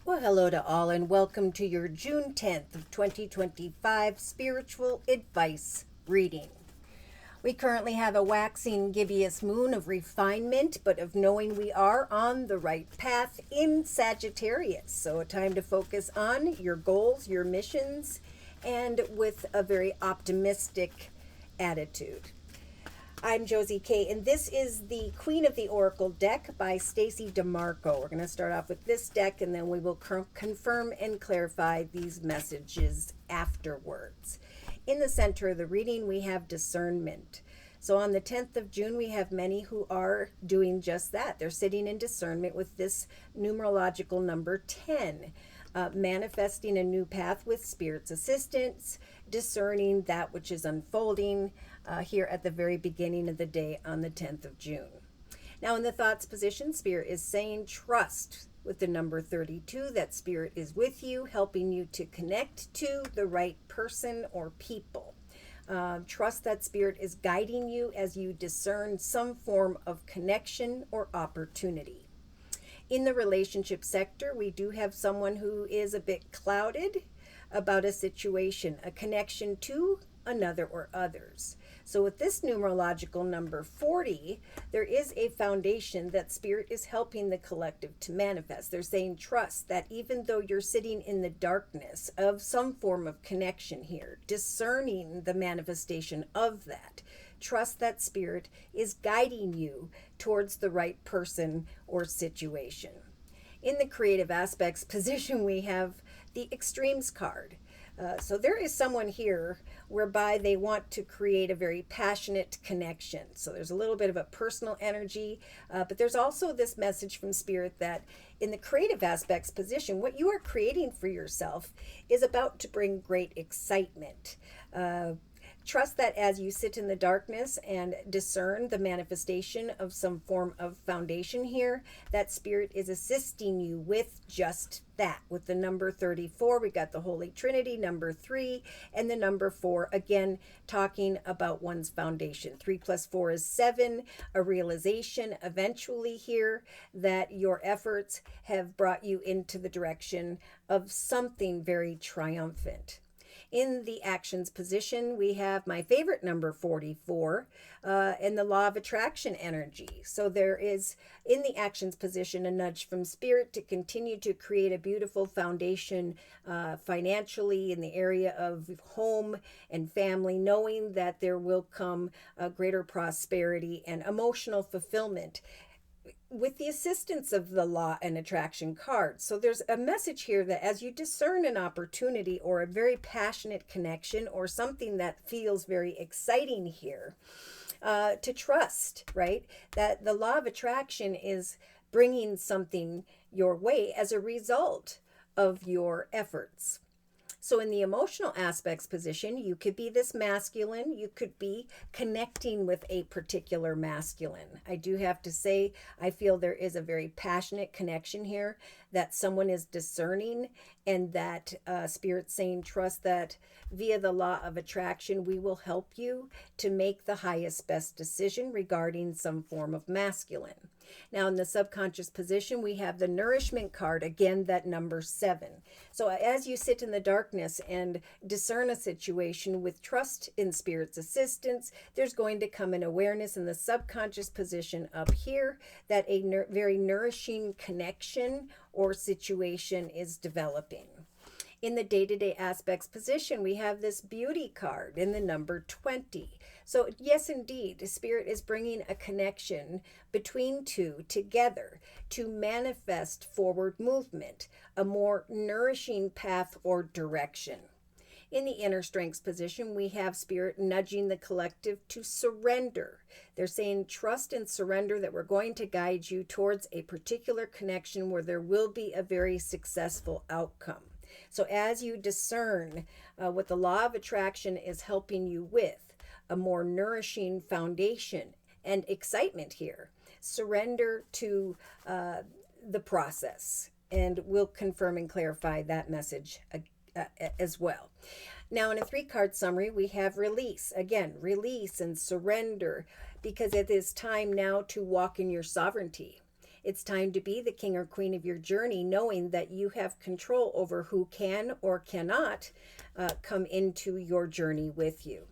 Well, hello to all, and welcome to your June 10th of 2025 spiritual advice reading. We currently have a waxing gibbous moon of refinement, but of knowing we are on the right path in Sagittarius. So, a time to focus on your goals, your missions, and with a very optimistic attitude. I'm Josie K, and this is the Queen of the Oracle deck by Stacy DeMarco. We're going to start off with this deck, and then we will confirm and clarify these messages afterwards. In the center of the reading, we have discernment. So on the 10th of June, we have many who are doing just that. They're sitting in discernment with this numerological number 10. Manifesting a new path with Spirit's assistance, discerning that which is unfolding here at the very beginning of the day on the 10th of June. Now, in the thoughts position, Spirit is saying trust with the number 32, that Spirit is with you, helping you to connect to the right person or people. Trust that Spirit is guiding you as you discern some form of connection or opportunity. In the relationship sector, we do have someone who is a bit clouded about a situation, a connection to another or others. So with this numerological number 40, there is a foundation that Spirit is helping the collective to manifest. They're saying trust that even though you're sitting in the darkness of some form of connection here, discerning the manifestation of that, trust that Spirit is guiding you towards the right person or situation. In the creative aspects position, we have the extremes card. So there is someone here whereby they want to create a very passionate connection. So there's a little bit of a personal energy, but there's also this message from Spirit that in the creative aspects position, what you are creating for yourself is about to bring great excitement. Trust that as you sit in the darkness and discern the manifestation of some form of foundation here, that Spirit is assisting you with just that. With the number 34, we got the Holy Trinity, number 3, and the number 4, again, talking about one's foundation. 3 plus 4 is 7, a realization eventually here that your efforts have brought you into the direction of something very triumphant. In the actions position, we have my favorite number 44 and the law of attraction energy. So there is in the actions position a nudge from Spirit to continue to create a beautiful foundation financially in the area of home and family, knowing that there will come a greater prosperity and emotional fulfillment with the assistance of the law and attraction cards. So there's a message here that as you discern an opportunity or a very passionate connection or something that feels very exciting here, to trust, right? That the law of attraction is bringing something your way as a result of your efforts. So in the emotional aspects position, you could be this masculine, you could be connecting with a particular masculine. I do have to say, I feel there is a very passionate connection here, that someone is discerning, and that Spirit's saying trust that via the law of attraction, we will help you to make the highest best decision regarding some form of masculine. Now in the subconscious position, we have the nourishment card, again, that number 7. So as you sit in the darkness and discern a situation with trust in Spirit's assistance, there's going to come an awareness in the subconscious position up here that a very nourishing connection or situation is developing. In the day-to-day aspects position, we have this beauty card in the number 20. So yes, indeed, Spirit is bringing a connection between two together to manifest forward movement, a more nourishing path or direction. In the inner strengths position, we have Spirit nudging the collective to surrender. They're saying trust and surrender that we're going to guide you towards a particular connection where there will be a very successful outcome. So as you discern what the law of attraction is helping you with, a more nourishing foundation and excitement here, surrender to the process. And we'll confirm and clarify that message as well. Now in a 3-card summary, we have release. Again, release and surrender, because it is time now to walk in your sovereignty It's time to be the king or queen of your journey, knowing that you have control over who can or cannot come into your journey with you.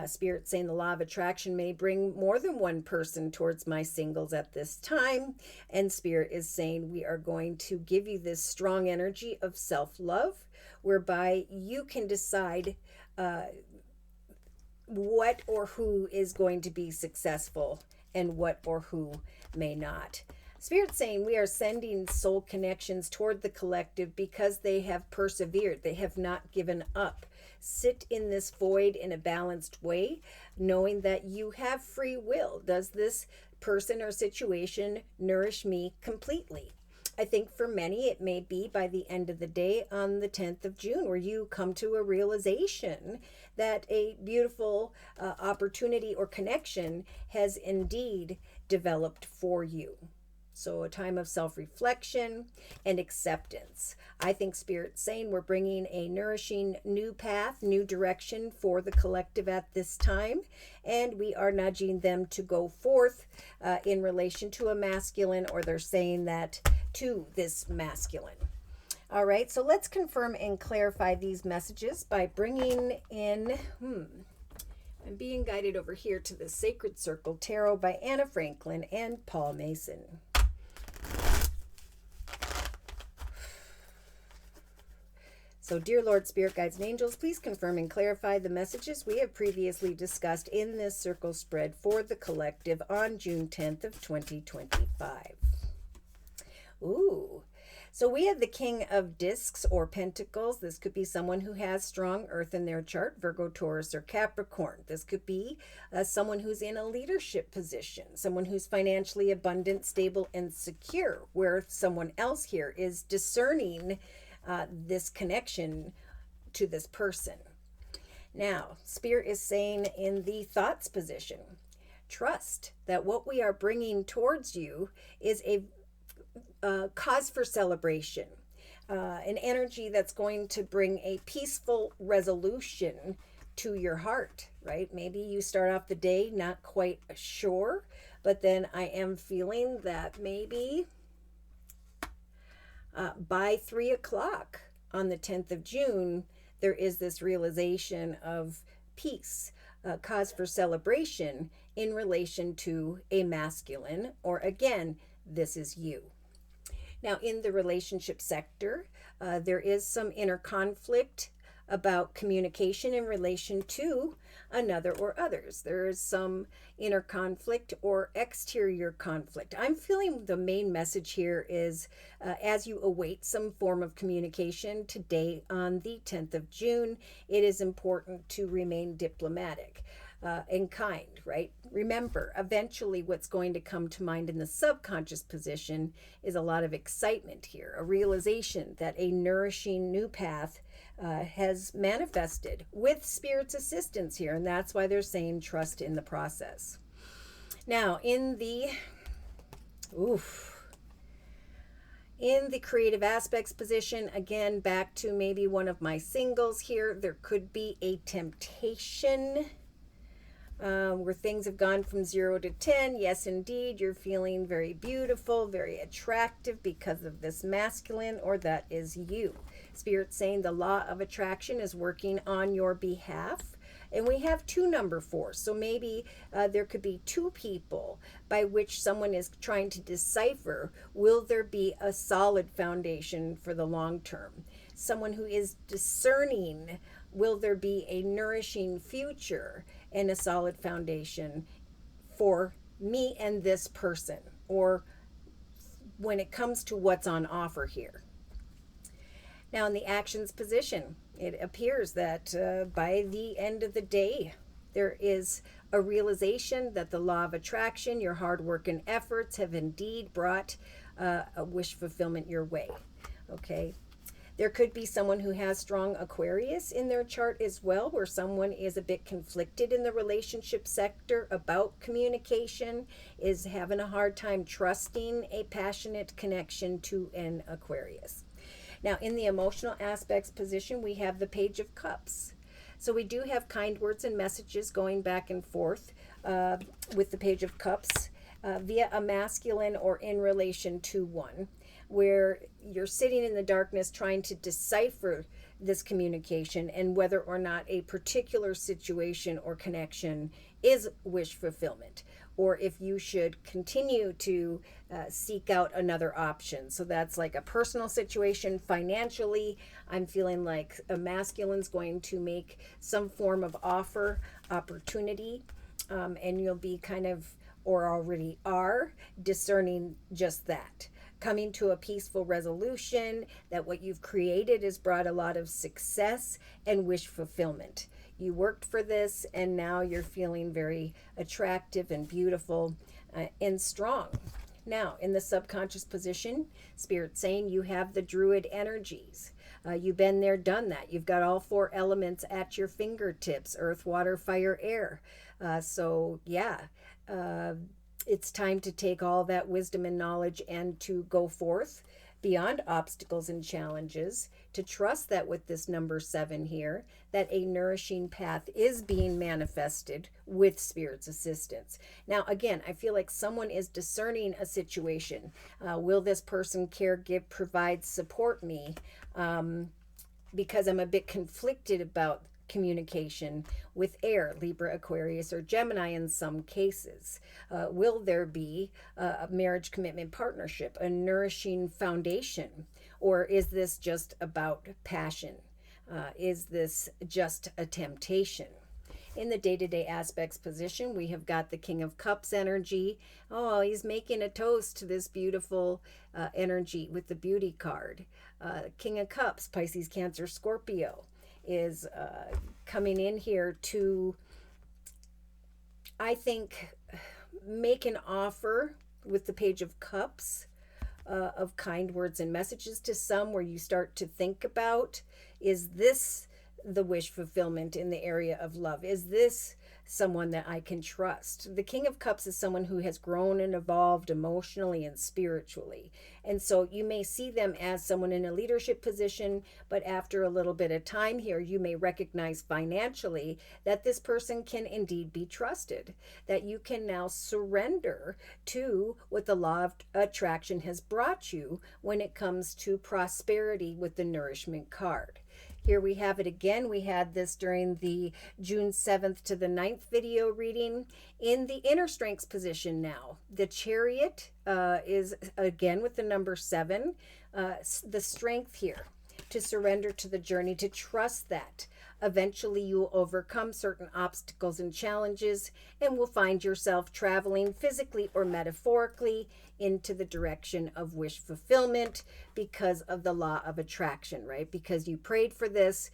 Spirit saying the law of attraction may bring more than one person towards my singles at this time. And Spirit is saying we are going to give you this strong energy of self-love, whereby you can decide what or who is going to be successful and what or who may not. Spirit saying we are sending soul connections toward the collective because they have persevered. They have not given up. Sit in this void in a balanced way, knowing that you have free will. Does this person or situation nourish me completely? I think for many it may be by the end of the day on the 10th of June, where you come to a realization that a beautiful opportunity or connection has indeed developed for you. So a time of self-reflection and acceptance. I think Spirit's saying we're bringing a nourishing new path, new direction for the collective at this time. And we are nudging them to go forth in relation to a masculine, or they're saying that to this masculine. All right, so let's confirm and clarify these messages by bringing in... I'm being guided over here to the Sacred Circle Tarot by Anna Franklin and Paul Mason. So, dear Lord, Spirit Guides, and Angels, please confirm and clarify the messages we have previously discussed in this circle spread for the collective on June 10th of 2025. Ooh. So we have the King of Discs or Pentacles. This could be someone who has strong earth in their chart, Virgo, Taurus, or Capricorn. This could be someone who's in a leadership position, someone who's financially abundant, stable, and secure, where someone else here is discerning this connection to this person. Now, Spirit is saying in the thoughts position, trust that what we are bringing towards you is a cause for celebration, an energy that's going to bring a peaceful resolution to your heart, right? Maybe you start off the day not quite sure, but then I am feeling that maybe by 3 o'clock on the 10th of June, there is this realization of peace, cause for celebration in relation to a masculine, or again, this is you. Now, in the relationship sector, there is some inner conflict about communication in relation to another or others. There is some inner conflict or exterior conflict. I'm feeling the main message here is as you await some form of communication today on the 10th of June, it is important to remain diplomatic and kind, right? Remember, eventually what's going to come to mind in the subconscious position is a lot of excitement here, a realization that a nourishing new path has manifested with Spirit's assistance here, and that's why they're saying trust in the process. Now, in the creative aspects position, again, back to maybe one of my singles here, there could be a temptation where things have gone from 0 to 10. Yes, indeed, you're feeling very beautiful, very attractive because of this masculine, or that is you. Spirit saying the law of attraction is working on your behalf. And we have 2 number 4. So maybe there could be 2 people by which someone is trying to decipher, will there be a solid foundation for the long term? Someone who is discerning, will there be a nourishing future and a solid foundation for me and this person, or when it comes to what's on offer here. Now, in the actions position, it appears that by the end of the day, there is a realization that the law of attraction, your hard work and efforts have indeed brought a wish fulfillment your way. Okay. There could be someone who has strong Aquarius in their chart as well, where someone is a bit conflicted in the relationship sector about communication, is having a hard time trusting a passionate connection to an Aquarius. Now, in the emotional aspects position, we have the Page of Cups. So we do have kind words and messages going back and forth with the Page of Cups. via a masculine or in relation to one, where you're sitting in the darkness trying to decipher this communication and whether or not a particular situation or connection is wish fulfillment, or if you should continue to seek out another option. So that's like a personal situation. Financially, I'm feeling like a masculine's going to make some form of offer, opportunity, and you'll be kind of, or already are, discerning just that. Coming to a peaceful resolution that what you've created has brought a lot of success and wish fulfillment. You worked for this, and now you're feeling very attractive and beautiful and strong. Now, in the subconscious position, Spirit's saying you have the Druid energies. You've been there, done that. You've got all 4 elements at your fingertips: earth, water, fire, air. It's time to take all that wisdom and knowledge and to go forth beyond obstacles and challenges, to trust that with this number 7 here, that a nourishing path is being manifested with Spirit's assistance. Now, again, I feel like someone is discerning a situation. Will this person care, give, provide, support me? Because I'm a bit conflicted about communication with air, Libra, Aquarius, or Gemini in some cases. Will there be a marriage, commitment, partnership, a nourishing foundation? Or is this just about passion? Is this just a temptation? In the day-to-day aspects position, we have got the King of Cups energy. Oh, he's making a toast to this beautiful energy with the Beauty card. King of Cups, Pisces, Cancer, Scorpio, is coming in here to, I think, make an offer with the Page of Cups of kind words and messages to some, where you start to think about, is this the wish fulfillment in the area of love? Is this someone that I can trust? The King of Cups is someone who has grown and evolved emotionally and spiritually. And so you may see them as someone in a leadership position, but after a little bit of time here, you may recognize financially that this person can indeed be trusted, that you can now surrender to what the law of attraction has brought you when it comes to prosperity with the Nourishment card. Here we have it again. We had this during the June 7th to the 9th video reading. In the inner strengths position now, the Chariot is again with the number 7. The strength here to surrender to the journey, to trust that eventually you will overcome certain obstacles and challenges and will find yourself traveling physically or metaphorically into the direction of wish fulfillment because of the law of attraction, right? Because you prayed for this,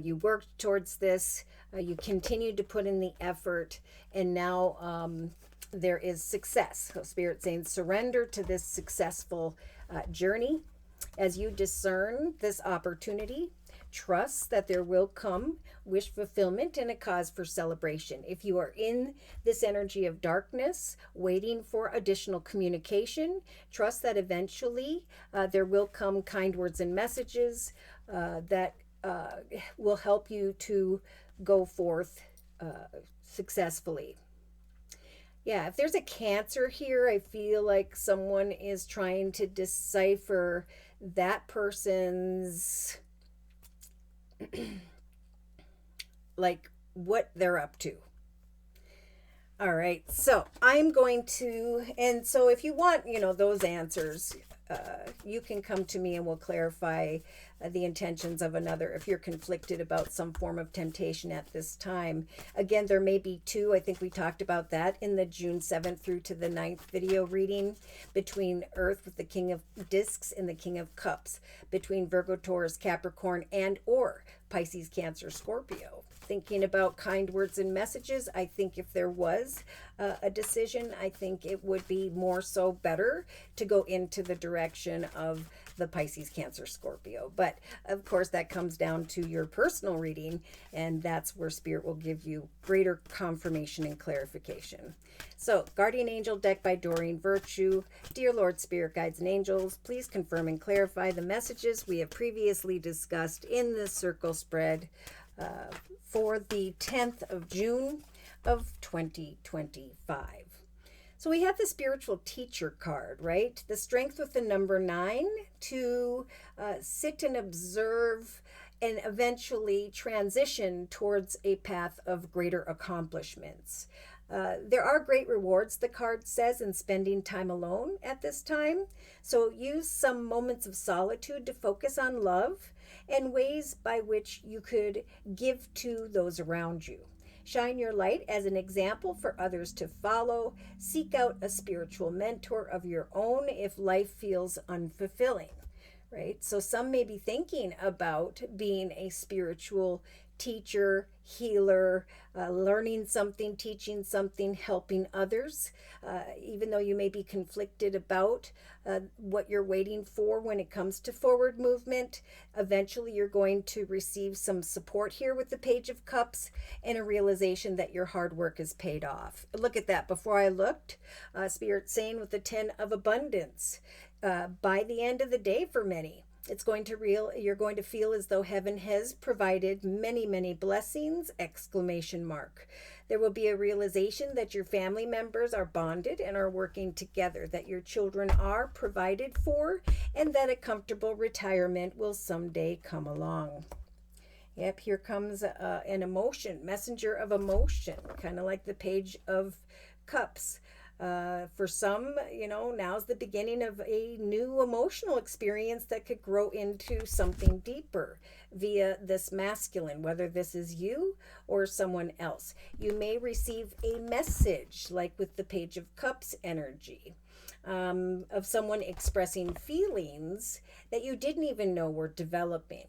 you worked towards this, you continued to put in the effort, and now there is success. So Spirit saying surrender to this successful journey as you discern this opportunity. Trust that there will come wish fulfillment and a cause for celebration. If you are in this energy of darkness, waiting for additional communication, trust that eventually there will come kind words and messages that will help you to go forth successfully. Yeah, if there's a Cancer here, I feel like someone is trying to decipher that person's like what they're up to. All right, so I'm going to, and so if you want, those answers, you can come to me and we'll clarify the intentions of another if you're conflicted about some form of temptation at this time. Again, there may be 2. I think we talked about that in the June 7th through to the 9th video reading, between Earth with the King of Discs and the King of Cups, between Virgo, Taurus, Capricorn, and or Pisces, Cancer, Scorpio. Thinking about kind words and messages, I think if there was a decision, I think it would be more so better to go into the direction of the Pisces, Cancer, Scorpio. But of course, that comes down to your personal reading, and that's where Spirit will give you greater confirmation and clarification. So, Guardian Angel deck by Doreen Virtue. Dear Lord, Spirit, Guides, and Angels, please confirm and clarify the messages we have previously discussed in this circle spread for the 10th of June of 2025. So we have the spiritual teacher card, right? The strength with the number 9 to sit and observe and eventually transition towards a path of greater accomplishments. There are great rewards, the card says, in spending time alone at this time. So use some moments of solitude to focus on love and ways by which you could give to those around you. Shine your light as an example for others to follow. Seek out a spiritual mentor of your own if life feels unfulfilling, right? So some may be thinking about being a spiritual teacher, healer, learning something, teaching something, helping others, even though you may be conflicted about what you're waiting for when it comes to forward movement. Eventually you're going to receive some support here with the Page of Cups and a realization that your hard work is paid off. Look at that. Before I looked, Spirit saying with the 10 of Abundance, by the end of the day for many, you're going to feel as though heaven has provided many, many blessings, ! There will be a realization that your family members are bonded and are working together, that your children are provided for, and that a comfortable retirement will someday come along. Yep, here comes an emotion, messenger of emotion, kind of like the Page of Cups. For some, now's the beginning of a new emotional experience that could grow into something deeper via this masculine, whether this is you or someone else. You may receive a message, like with the Page of Cups energy, of someone expressing feelings that you didn't even know were developing.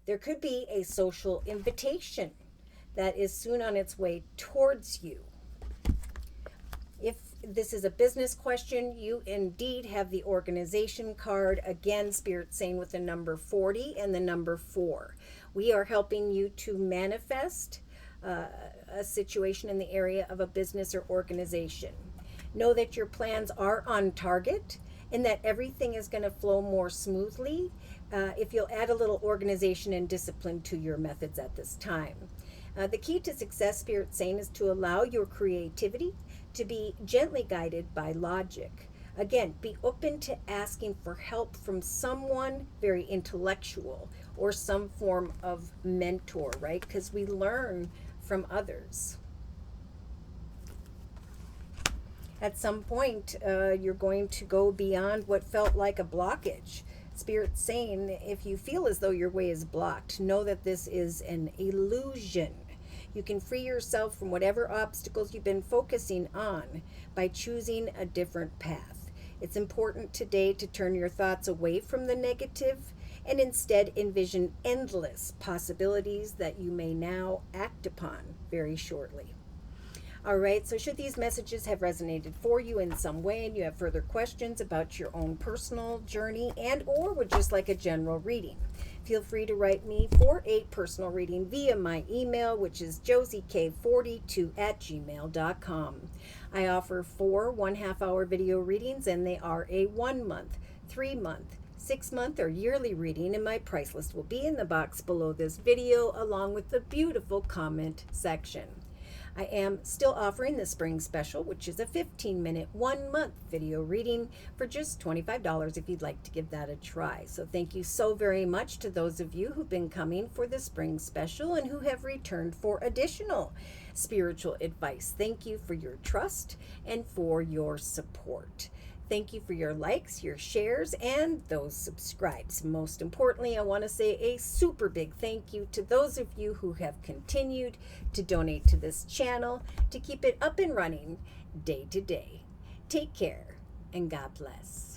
There could be a social invitation that is soon on its way towards you. If this is a business question, you indeed have the organization card. Again, Spirit saying with the number 40 and the number 4. We are helping you to manifest a situation in the area of a business or organization. Know that your plans are on target and that everything is going to flow more smoothly if you'll add a little organization and discipline to your methods at this time. The key to success, Spirit saying, is to allow your creativity to be gently guided by logic. Again, be open to asking for help from someone very intellectual or some form of mentor, right? Because we learn from others. At some point, you're going to go beyond what felt like a blockage. Spirit saying, if you feel as though your way is blocked, know that this is an illusion. You can free yourself from whatever obstacles you've been focusing on by choosing a different path. It's important today to turn your thoughts away from the negative and instead envision endless possibilities that you may now act upon very shortly. All right, so should these messages have resonated for you in some way and you have further questions about your own personal journey and or would just like a general reading, feel free to write me for a personal reading via my email, which is JosieK42@gmail.com. I offer 4 1/2-hour video readings, and they are a 1 month, 3 month, 6 month, or yearly reading, and my price list will be in the box below this video along with the beautiful comment section. I am still offering the spring special, which is a 15-minute, 1-month video reading for just $25 if you'd like to give that a try. So thank you so very much to those of you who've been coming for the spring special and who have returned for additional spiritual advice. Thank you for your trust and for your support. Thank you for your likes, your shares, and those subscribes. Most importantly, I want to say a super big thank you to those of you who have continued to donate to this channel to keep it up and running day to day. Take care, and God bless.